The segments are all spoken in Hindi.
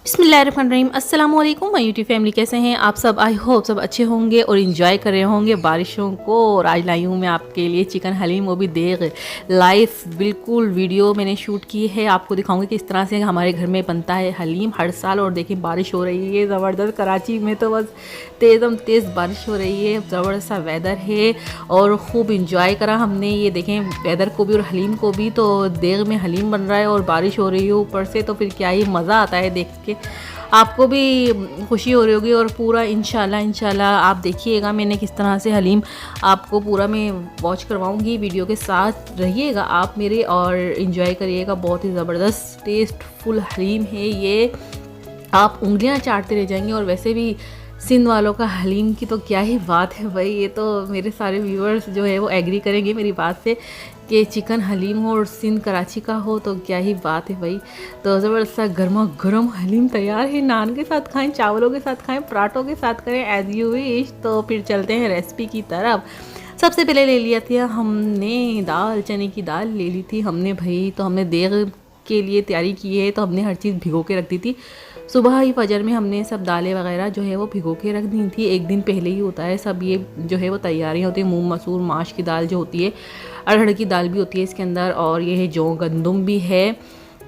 बिस्मिल्लाहिर्रहमानिर्रहीम। अस्सलाम वालेकुम माय यूट्यूब फैमिली, कैसे हैं आप सब? आई होप सब अच्छे होंगे और इन्जॉय कर रहे होंगे बारिशों को। और आज लाई हूँ मैं आपके लिए चिकन हलीम, वो भी देग लाइव बिल्कुल वीडियो मैंने शूट की है। आपको दिखाऊंगी कि इस तरह से हमारे घर में बनता है हलीम हर साल। और देखिए बारिश हो रही है ज़बरदस्त, कराची में तो बस तेज़ बारिश हो रही है, ज़बरदस्त सा वेदर है और खूब इंजॉय करा हमने। ये देखें वेदर को भी और हलीम को भी। तो देग में हलीम बन रहा है और बारिश हो रही है ऊपर से, तो फिर क्या ही मज़ा आता है देख के। आपको भी खुशी हो रही होगी और पूरा इंशाल्लाह आप देखिएगा मैंने किस तरह से हलीम आपको पूरा मैं वॉच करवाऊंगी। वीडियो के साथ रहिएगा आप मेरे और इन्जॉय करिएगा। बहुत ही ज़बरदस्त टेस्टफुल हलीम है ये, आप उंगलियां चाटते रह जाएंगे। और वैसे भी सिंध वालों का हलीम की तो क्या ही बात है भाई। ये तो मेरे सारे व्यूअर्स जो है वो एग्री करेंगे मेरी बात से कि चिकन हलीम हो और सिंध कराची का हो तो क्या ही बात है भाई। तो ज़बरदस्त सा गर्मा गर्म हलीम तैयार है। नान के साथ खाएं, चावलों के साथ खाएं, पराठों के साथ करें, एज यू विश। तो फिर चलते हैं रेसिपी की तरफ। सबसे पहले ले लिया था हमने दाल, चने की दाल ले ली थी हमने भाई। तो हमने देग के लिए तैयारी की है तो हमने हर चीज़ भिगो के रख दी थी। सुबह ही फजर में हमने सब दालें वगैरह जो है वो भिगो के रख दी थी। एक दिन पहले ही होता है सब ये जो है वो तैयारियाँ होती है। मूंग मसूर माश की दाल जो होती है, अरहर की दाल भी होती है इसके अंदर, और ये है जौ गंदुम भी है।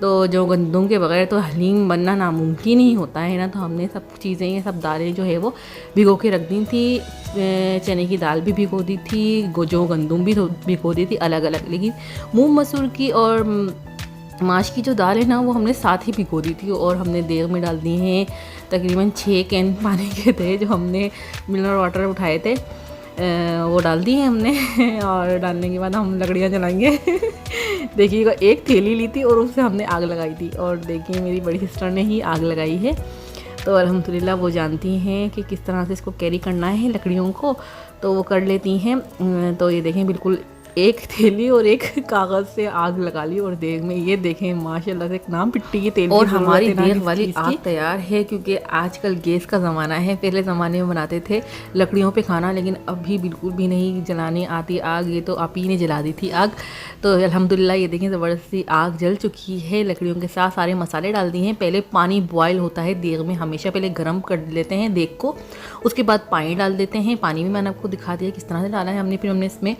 तो जौ गंदुम के बगैर तो हलीम बनना नामुमकिन ही होता है ना। तो हमने सब चीज़ें, ये सब दालें जो है वो भिगो के रख दी थी। चने की दाल भी भिगो दी थी, जौ गंदुम भी भिगो दी थी अलग अलग। लेकिन मूंग मसूर की और माश की जो दाल है ना वो हमने साथ ही भिगो दी थी और हमने देग में डाल दिए हैं। तकरीबन 6 कैन पानी के थे जो हमने मिनरल वाटर उठाए थे, वो डाल दिए हमने। और डालने के बाद हम लकड़ियाँ जलाएंगे। देखिएगा एक थैली ली थी और उससे हमने आग लगाई थी। और देखिए मेरी बड़ी सिस्टर ने ही आग लगाई है। तो अल्हम्दुलिल्लाह वो जानती हैं कि किस तरह से इसको कैरी करना है लकड़ियों को, तो वो कर लेती हैं। तो ये देखें बिल्कुल एक थैली और एक कागज़ से आग लगा ली और देग में। ये देखें माशाल्लाह से नाम पिट्टी की तेल, और हमारी देग वाली आग तैयार है क्योंकि आजकल गैस का ज़माना है। पहले ज़माने में बनाते थे लकड़ियों पे खाना, लेकिन अभी बिल्कुल भी नहीं जलाने आती आग। ये तो आप ही ने जला दी थी आग। तो अल्हम्दुलिल्लाह ये देखें ज़बरदस्ती आग जल चुकी है। लकड़ियों के साथ सारे मसाले डाल दिए हैं। पहले पानी बॉयल होता है देग में हमेशा, पहले गर्म कर लेते हैं देग को, उसके बाद पानी डाल देते हैं। पानी में मैंने आपको दिखा दिया किस तरह से डाला है हमने। फिर हमने इसमें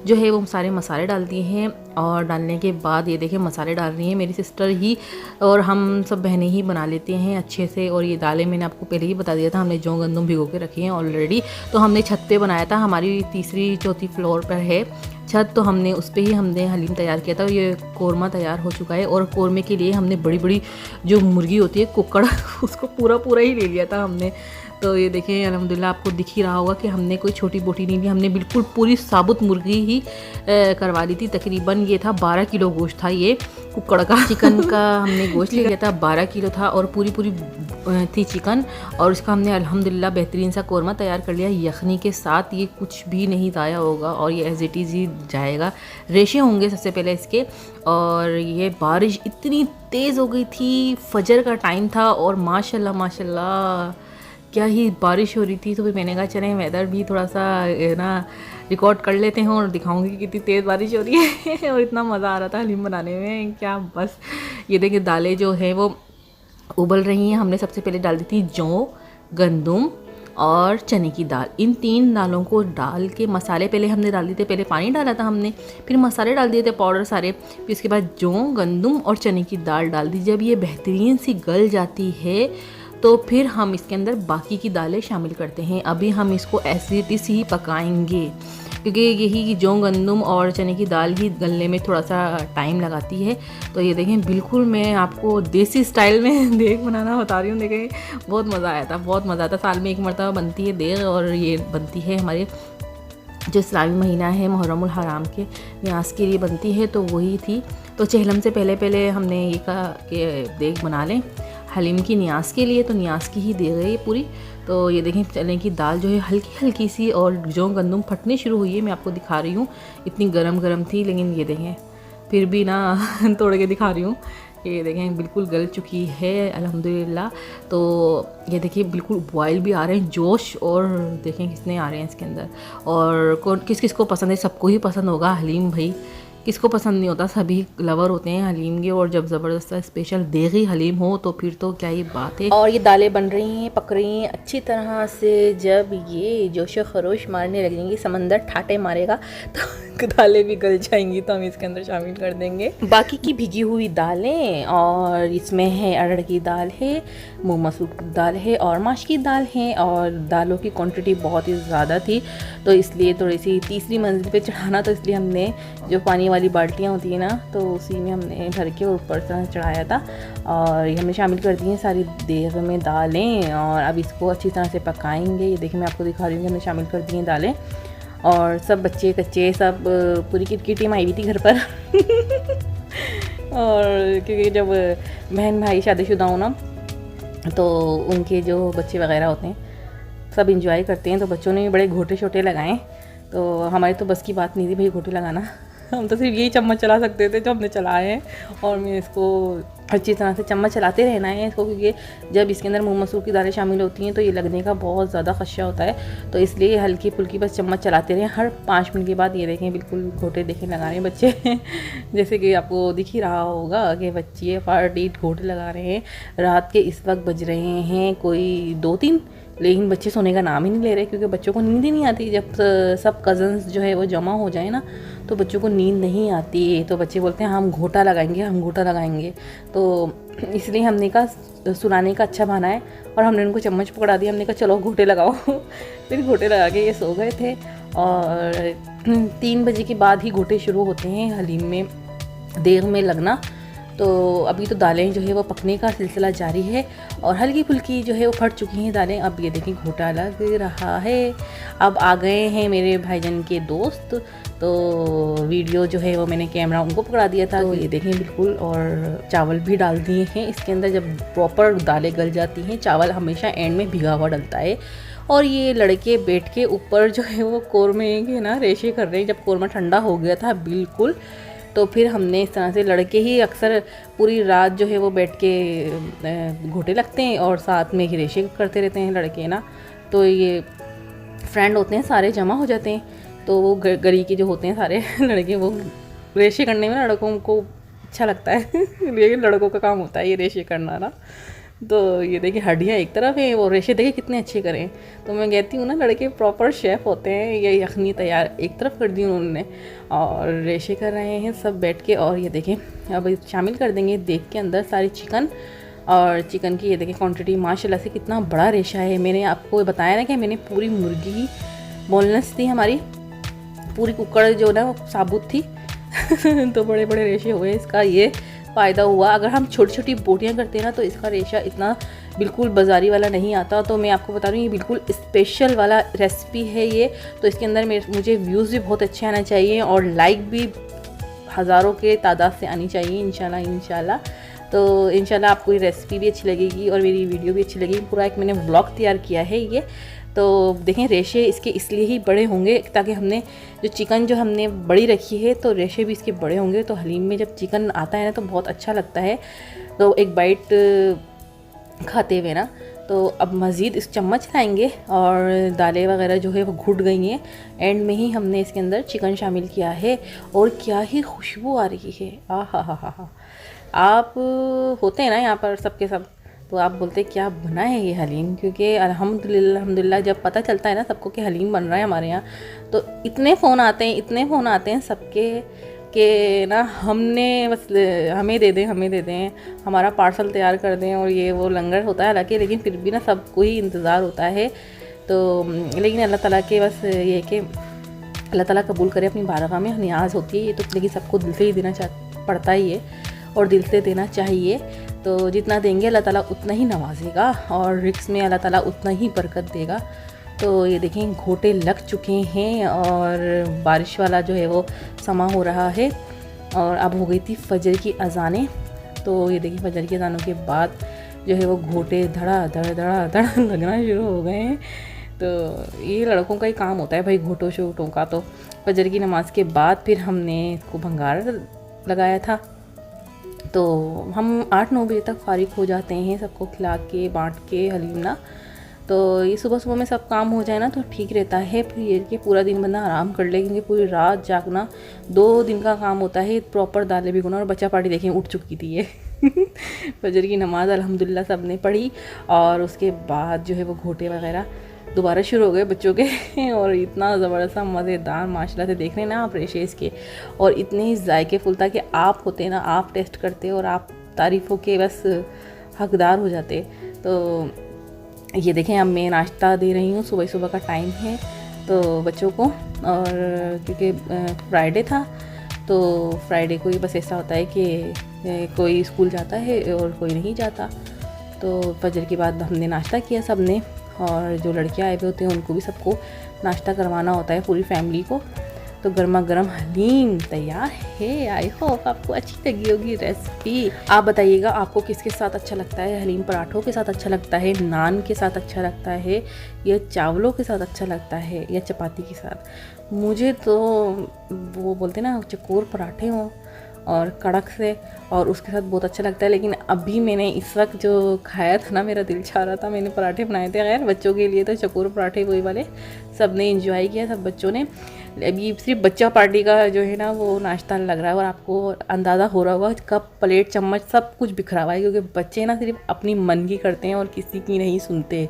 जो है वो सारे मसाले डाल दिए हैं। और डालने के बाद ये देखिए मसाले डाल रही हैं मेरी सिस्टर ही, और हम सब बहनें ही बना लेते हैं अच्छे से। और ये दालें मैंने आपको पहले ही बता दिया था, हमने जौ गंदुम भिगो के रखी हैं ऑलरेडी। तो हमने छत पे बनाया था, हमारी तीसरी चौथी फ्लोर पर है छत, तो हमने उस पर ही हमने हलीम तैयार किया था। और ये कोरमा तैयार हो चुका है। और कोरमे के लिए हमने बड़ी बड़ी जो मुर्गी होती है कुक्कड़ उसको पूरा ही ले लिया था हमने। तो ये देखें अल्हम्दुलिल्लाह आपको दिख ही रहा होगा कि हमने कोई छोटी बोटी नहीं ली, हमने बिल्कुल पूरी साबुत मुर्गी ही करवा ली थी। तकरीबन ये था 12 किलो गोश्त था ये कुक्कड़ का। चिकन का हमने गोश्त ले लिया था, 12 किलो था और पूरी थी चिकन। और इसका हमने अल्हम्दुलिल्लाह बेहतरीन सा कोरमा तैयार कर लिया यखनी के साथ। ये कुछ भी नहीं ज़ाया होगा और ये एज इट इज़ ही जाएगा। रेशे होंगे सबसे पहले इसके। और ये बारिश इतनी तेज़ हो गई थी, फजर का टाइम था और माशाल्लाह क्या ही बारिश हो रही थी। तो फिर मैंने कहा चलें वेदर भी थोड़ा सा ना रिकॉर्ड कर लेते हैं और दिखाऊंगी कि कितनी तेज़ बारिश हो रही है। और इतना मज़ा आ रहा था हलीम बनाने में क्या बस। ये देखिए दालें जो है वो उबल रही हैं। हमने सबसे पहले डाल दी थी जौ, गंदुम और चने की दाल। इन 3 दालों को डाल के मसाले पहले हमने डाल दिए थे। पहले पानी डाला था हमने, फिर मसाले डाल दिए थे पाउडर सारे, फिर उसके बाद जौ, गंदुम और चने की दाल डाल दी। जब ये बेहतरीन सी गल जाती है तो फिर हम इसके अंदर बाकी की दालें शामिल करते हैं। अभी हम इसको एसिडिस ही पकाएंगे क्योंकि यही कि जौ, गंदुम और चने की दाल ही गलने में थोड़ा सा टाइम लगाती है। तो ये देखें बिल्कुल मैं आपको देसी स्टाइल में देग बनाना बता रही हूँ। देखें बहुत मज़ा आया था, बहुत मज़ा आता। साल में एक मरतबा बनती है देग और ये बनती है हमारे जो इस्लामी महीना है मुहर्रमुल हराम के न्यास के लिए बनती है, तो वही थी। तो चहलम से पहले हमने ये कहा कि देग बना लें हलीम की न्यास के लिए। तो न्यास की ही देग है ये पूरी। तो ये देखें चने की दाल जो है हल्की सी और जौ गंदुम फटने शुरू हुई है। मैं आपको दिखा रही हूँ, इतनी गरम थी, लेकिन ये देखें फिर भी ना तोड़ के दिखा रही हूँ। ये देखें बिल्कुल गल चुकी है अल्हम्दुलिल्लाह। तो ये देखिए बिल्कुल बॉयल भी आ रहे हैं जोश, और देखें कितने आ रहे हैं इसके अंदर। और किस किस को पसंद है, सबको ही पसंद होगा हलीम भाई, किसको पसंद नहीं होता, सभी लवर होते हैं हलीम के। और जब ज़बरदस्त स्पेशल देगी हलीम हो तो फिर तो क्या ही बात है। और ये दालें बन रही हैं, पक रही हैं अच्छी तरह से। जब ये जोशो खरोश मारने लगेंगी, समंदर ठाटे मारेगा तो दालें भी गल जाएंगी, तो हम इसके अंदर शामिल कर देंगे बाकी की भिगी हुई दालें। और इसमें है अरहर की दाल है, मूंग मसूर की दाल है और माश की दाल है। और दालों की क्वांटिटी बहुत ही ज़्यादा थी, तो इसलिए थोड़ी सी तीसरी मंजिल पे चढ़ाना, तो इसलिए हमने जो पानी वाली बाल्टियाँ होती हैं ना, तो उसी में हमने भर के ऊपर से चढ़ाया था। और ये हमने शामिल कर दी हैं सारी देग में दालें। और अब इसको अच्छी तरह से पकाएंगे। ये देखिए, मैं आपको दिखा रही हूँ कि हमने शामिल कर दी हैं दालें। और सब बच्चे कच्चे सब पूरी की टीम आई हुई थी घर पर और क्योंकि जब बहन भाई शादीशुदा हो ना, तो उनके जो बच्चे वगैरह होते हैं सब इंजॉय करते हैं, तो बच्चों ने भी बड़े घोटे छोटे लगाए। तो हमारी तो बस की बात नहीं थी भाई घोटे लगाना हम तो सिर्फ यही चम्मच चला सकते थे जो हमने चलाए हैं। और मैं इसको अच्छी तरह से चम्मच चलाते रहना है इसको, क्योंकि जब इसके अंदर मूंग मसूर की दालें शामिल होती हैं तो ये लगने का बहुत ज़्यादा खदशा होता है। तो इसलिए हल्की फुल्की बस चम्मच चलाते रहें हर 5 मिनट के बाद। ये देखें बिल्कुल घोटे देखें लगा रहे हैं बच्चे जैसे कि आपको दिख ही रहा होगा कि बच्चे पार्टी घोटे लगा रहे हैं। रात के इस वक्त बज रहे हैं कोई 2-3, लेकिन बच्चे सोने का नाम ही नहीं ले रहे, क्योंकि बच्चों को नींद ही नहीं आती। जब सब कज़न्स जो है वो जमा हो जाए ना, तो बच्चों को नींद नहीं आती। तो बच्चे बोलते हैं हम घोटा लगाएंगे, हम घोटा लगाएंगे। तो इसलिए हमने कहा सुनाने का अच्छा बहाना है, और हमने उनको चम्मच पकड़ा दिया। हमने कहा चलो घोटे लगाओ फिर घोटे लगा के ये सो गए थे। और 3 बजे के बाद ही घोटे शुरू होते हैं हलीम में देग में लगना। तो अभी तो दालें जो है वो पकने का सिलसिला जारी है, और हल्की फुल्की जो है वो फट चुकी हैं दालें। अब ये देखें घोटा लग रहा है। अब आ गए हैं मेरे भाईजान के दोस्त, तो वीडियो जो है वो मैंने कैमरा उनको पकड़ा दिया था। तो ये देखें बिल्कुल, और चावल भी डाल दिए हैं इसके अंदर। जब प्रॉपर दालें गल जाती हैं, चावल हमेशा एंड में भिगा हुआ डलता है। और ये लड़के बैठ के ऊपर जो है वो कोरमे के ना रेशे कर रहे हैं। जब कोरमा ठंडा हो गया था बिल्कुल, तो फिर हमने इस तरह से लड़के ही अक्सर पूरी रात जो है वो बैठ के घोटे लगते हैं और साथ में ही रेशे करते रहते हैं लड़के ना। तो ये फ्रेंड होते हैं सारे जमा हो जाते हैं, तो वो गली के जो होते हैं सारे लड़के, वो रेशे करने में लड़कों को अच्छा लगता है लेकिन लड़कों का काम होता है ये रेशे करना ना। तो ये देखिए हड्डियाँ एक तरफ है, वो रेशे देखिए कितने अच्छे करें। तो मैं कहती हूँ ना लड़के प्रॉपर शेफ़ होते हैं। ये यखनी तैयार एक तरफ कर दी उन्होंने, और रेशे कर रहे हैं सब बैठ के। और ये देखें अब शामिल कर देंगे देग के अंदर सारी चिकन। और चिकन की ये देखें क्वांटिटी माशाल्लाह से कितना बड़ा रेशा है। मैंने आपको बताया ना कि मैंने पूरी मुर्गी बोनलेस थी हमारी, पूरी कुकड़ जो ना साबुत थी तो बड़े बड़े रेशे हुए। इसका ये फ़ायदा हुआ, अगर हम छोटी छोटी बोटियाँ करते हैं ना, तो इसका रेशा इतना बिल्कुल बाज़ारी वाला नहीं आता। तो मैं आपको बता रही हूँ ये बिल्कुल स्पेशल वाला रेसिपी है ये। तो इसके अंदर मुझे व्यूज़ भी बहुत अच्छे आना चाहिए, और लाइक भी हज़ारों के तादाद से आनी चाहिए इंशाल्लाह। तो इंशाल्लाह आपको ये रेसिपी भी अच्छी लगेगी और मेरी वीडियो भी अच्छी लगेगी। पूरा एक मैंने व्लॉग तैयार किया है ये। तो देखें रेशे इसके इसलिए ही बड़े होंगे ताकि हमने जो चिकन जो हमने बड़ी रखी है, तो रेशे भी इसके बड़े होंगे। तो हलीम में जब चिकन आता है ना, तो बहुत अच्छा लगता है। तो एक बाइट खाते हुए ना, तो अब मज़ीद इस चम्मच लाएंगे, और दालें वगैरह जो है वो घुट गई हैं। एंड में ही हमने इसके अंदर चिकन शामिल किया है, और क्या ही खुशबू आ रही है। हा। आप होते हैं ना यहाँ पर सबके सब, तो आप बोलते क्या बना है ये हलीम, क्योंकि अल्हम्दुलिल्लाह जब पता चलता है ना सबको कि हलीम बन रहा है हमारे यहाँ, तो इतने फ़ोन आते हैं सबके कि ना हमने बस हमें दे दें, हमारा पार्सल तैयार कर दें। और ये वो लंगर होता है हालांकि, लेकिन फिर भी ना सबको ही इंतज़ार होता है। तो लेकिन अल्लाह ताला के बस ये कि अल्लाह ताला कबूल करे अपनी बारगाह में नियाज़ होती है ये, तो लेकिन सबको दिल से ही देना पड़ता ही है, और दिल से देना चाहिए। तो जितना देंगे अल्लाह ताला उतना ही नवाजेगा, और रिस्क में अल्लाह ताला उतना ही बरकत देगा। तो ये देखें घोटे लग चुके हैं, और बारिश वाला जो है वो समा हो रहा है। और अब हो गई थी फजर की अजानें। तो ये देखिए फजर की अजानों के बाद जो है वो घोटे धड़ा लगना शुरू हो गए हैं। तो ये लड़कों का ही काम होता है भाई घोटों शोटों का। तो फजर की नमाज़ के बाद फिर हमने इसको भंगार लगाया था। तो हम 8-9 बजे तक फ़ारिग हो जाते हैं सबको खिला के बाँट के हलीम ना। तो ये सुबह सुबह में सब काम हो जाए ना तो ठीक रहता है, फिर ये कि पूरा दिन बंदा आराम कर ले, क्योंकि पूरी रात जागना 2 दिन का काम होता है। प्रॉपर दालें भिगोना। और बच्चा पार्टी देखें उठ चुकी थी ये फजर की नमाज़ अल्हम्दुलिल्लाह सब ने पढ़ी, और उसके बाद जो है वो घोटे वगैरह दोबारा शुरू हो गए बच्चों के और इतना ज़बरदस्त मज़ेदार माशाल्लाह से देख रहे हैं ना आप रेशेज़ के, और इतने ही जायके फुल था कि आप होते ना, आप टेस्ट करते और आप तारीफ़ों के बस हकदार हो जाते। तो ये देखें अब मैं नाश्ता दे रही हूँ, सुबह सुबह का टाइम है तो बच्चों को, और क्योंकि फ्राइडे था तो फ्राइडे को ही बस ऐसा होता है कि कोई स्कूल जाता है और कोई नहीं जाता। तो फजर के बाद हमने नाश्ता किया सब ने, और जो लड़कियां आए हुए होते हैं उनको भी सबको नाश्ता करवाना होता है, पूरी फैमिली को। तो गर्मा गर्म हलीम तैयार है। आई होप आपको अच्छी लगी होगी रेसिपी। आप बताइएगा आपको किसके साथ अच्छा लगता है? हलीम पराठों के साथ अच्छा लगता है, नान के साथ अच्छा लगता है, या चावलों के साथ अच्छा लगता है, या चपाती के साथ? मुझे तो वो बोलते ना चकोर पराठे हों और कड़क से, और उसके साथ बहुत अच्छा लगता है। लेकिन अभी मैंने इस वक्त जो खाया था ना, मेरा दिल चाह रहा था, मैंने पराठे बनाए थे खैर बच्चों के लिए, तो चकोर पराठे वही वाले सब ने एंजॉय किया, सब बच्चों ने। अभी सिर्फ बच्चा पार्टी का जो है ना वो नाश्ता लग रहा है, और आपको अंदाज़ा हो रहा होगा कप प्लेट चम्मच सब कुछ बिखरा हुआ है, क्योंकि बच्चे ना सिर्फ अपनी मन की करते हैं और किसी की नहीं सुनते।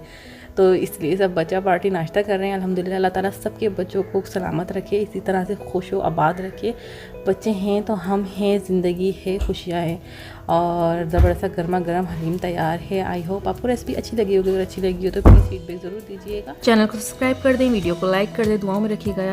तो इसलिए सब बच्चा पार्टी नाश्ता कर रहे हैं। अल्हम्दुलिल्लाह अल्लाह ताला सबके बच्चों को सलामत रखे, इसी तरह से खुश हो आबाद रखे। बच्चे हैं तो हम हैं, ज़िंदगी है, खुशियाँ हैं। और ज़बरदस्त गर्मा गर्म हलीम तैयार है। आई होप आपको रेसिपी अच्छी लगी होगी। अगर अच्छी लगी हो तो प्लीज़ फीडबैक ज़रूर दीजिएगा। चैनल को सब्सक्राइब कर दें, वीडियो को लाइक कर दें, दुआओं में रखिएगा।